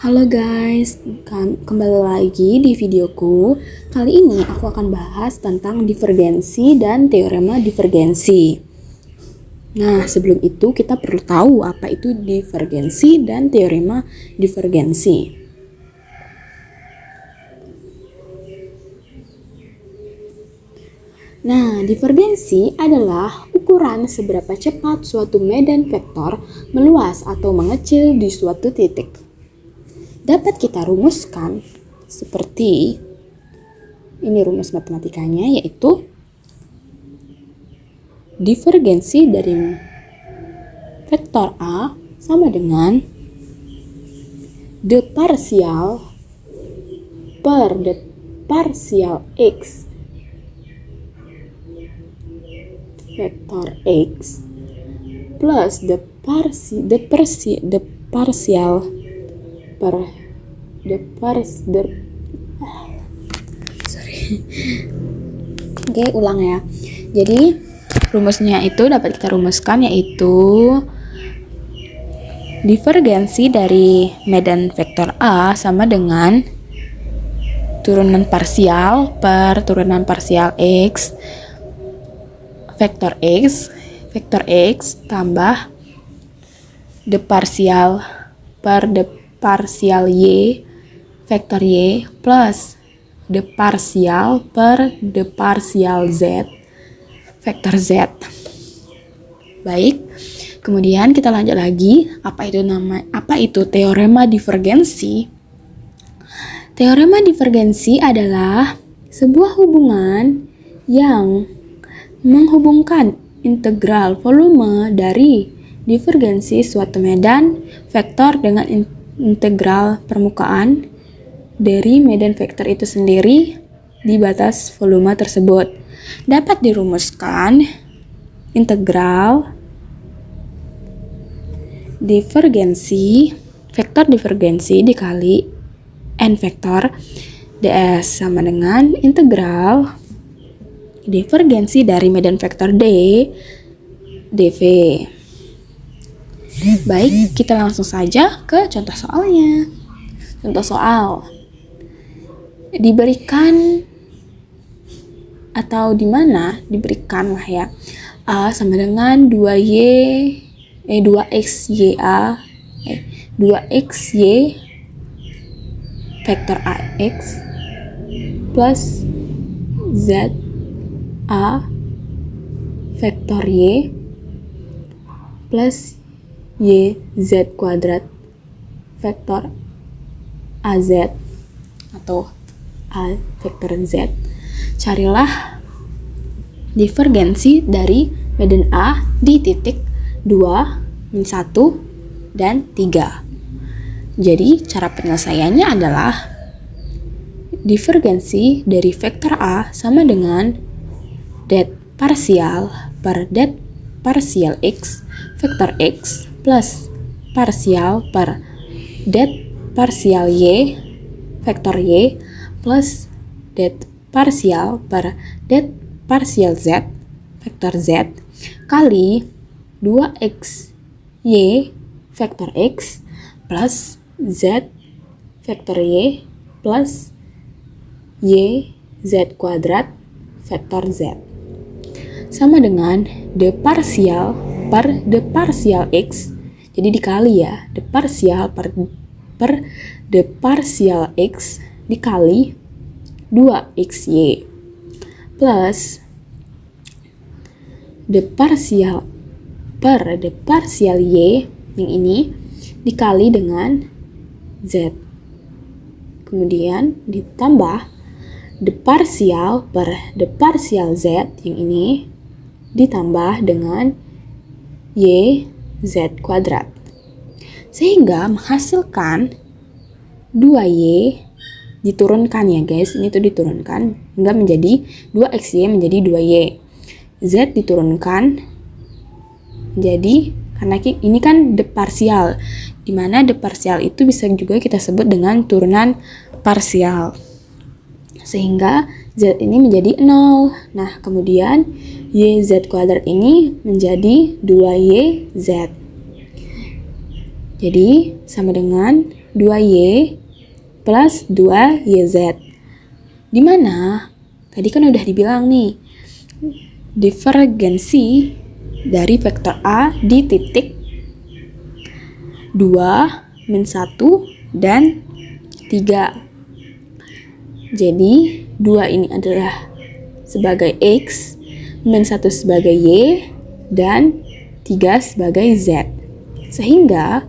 Halo guys, kembali lagi di videoku. Kali ini aku akan bahas tentang divergensi dan teorema divergensi. Nah, sebelum itu kita perlu tahu apa itu divergensi dan teorema divergensi. Nah, divergensi adalah ukuran seberapa cepat suatu medan vektor meluas atau mengecil di suatu titik. Dapat kita rumuskan seperti ini rumus matematikanya, yaitu divergensi dari vektor A sama dengan d parsial per d parsial x vektor x plus d parsial per Oke, ulang ya. Jadi rumusnya itu dapat kita rumuskan, yaitu divergensi dari medan vektor A sama dengan turunan parsial per turunan parsial x vektor x tambah d parsial per d parsial y vektor y plus d parsial per d parsial z vektor z. Baik, kemudian kita lanjut lagi. Apa itu teorema divergensi? Teorema divergensi adalah sebuah hubungan yang menghubungkan integral volume dari divergensi suatu medan vektor dengan integral permukaan dari medan vektor itu sendiri di batas volume tersebut. Dapat dirumuskan integral divergensi vektor divergensi dikali n vektor ds sama dengan integral divergensi dari medan vektor d dv. Baik, kita langsung saja ke contoh soalnya. Contoh soal diberikan atau di mana diberikan lah ya, A sama dengan 2xy vektor ax plus z a vektor y plus yz kuadrat vektor az atau a vektor z. Carilah divergensi dari medan A di titik 2, 1, dan 3. Jadi cara penyelesaiannya adalah divergensi dari vektor A sama dengan det parsial per det parsial x vektor x plus parsial per det parsial y vektor y plus det parsial per det parsial z vektor z kali 2xy vektor x plus z vektor y plus yz kuadrat vektor z sama dengan d parsial per d parsial x. Jadi dikali ya, d parsial per d parsial x dikali 2xy plus d parsial per d parsial y yang ini dikali dengan z. Kemudian ditambah d parsial per d parsial z yang ini ditambah dengan yz kuadrat. Sehingga menghasilkan 2y diturunkan ya guys, ini tuh diturunkan hingga menjadi 2xy menjadi 2y. Z diturunkan jadi, karena ini kan d parsial, dimana d parsial itu bisa juga kita sebut dengan turunan parsial, sehingga z ini menjadi 0. Nah, kemudian yz kuadrat ini menjadi 2yz. Jadi sama dengan 2Y plus 2YZ. Dimana tadi kan udah dibilang nih, divergensi dari vektor A di titik 2, min 1, dan 3. Jadi 2 ini adalah sebagai X, min 1 sebagai Y, dan 3 sebagai Z. Sehingga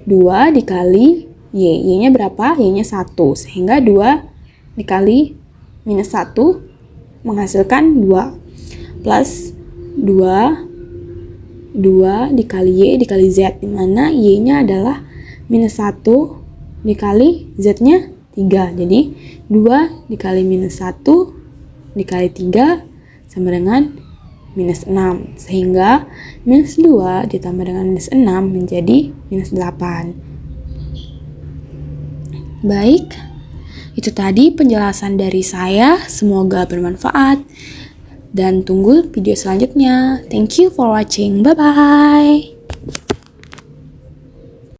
2 dikali Y, Y-nya berapa? Y-nya 1. Sehingga 2 dikali minus 1 menghasilkan 2. Plus 2 dikali Y dikali Z, dimana Y-nya adalah minus 1 dikali Z-nya 3. Jadi 2 dikali minus 1 dikali 3 sama dengan minus 6. Sehingga minus 2 ditambah dengan minus 6 menjadi minus 8. Baik, itu tadi penjelasan dari saya. Semoga bermanfaat. Dan tunggu video selanjutnya. Thank you for watching. Bye-bye.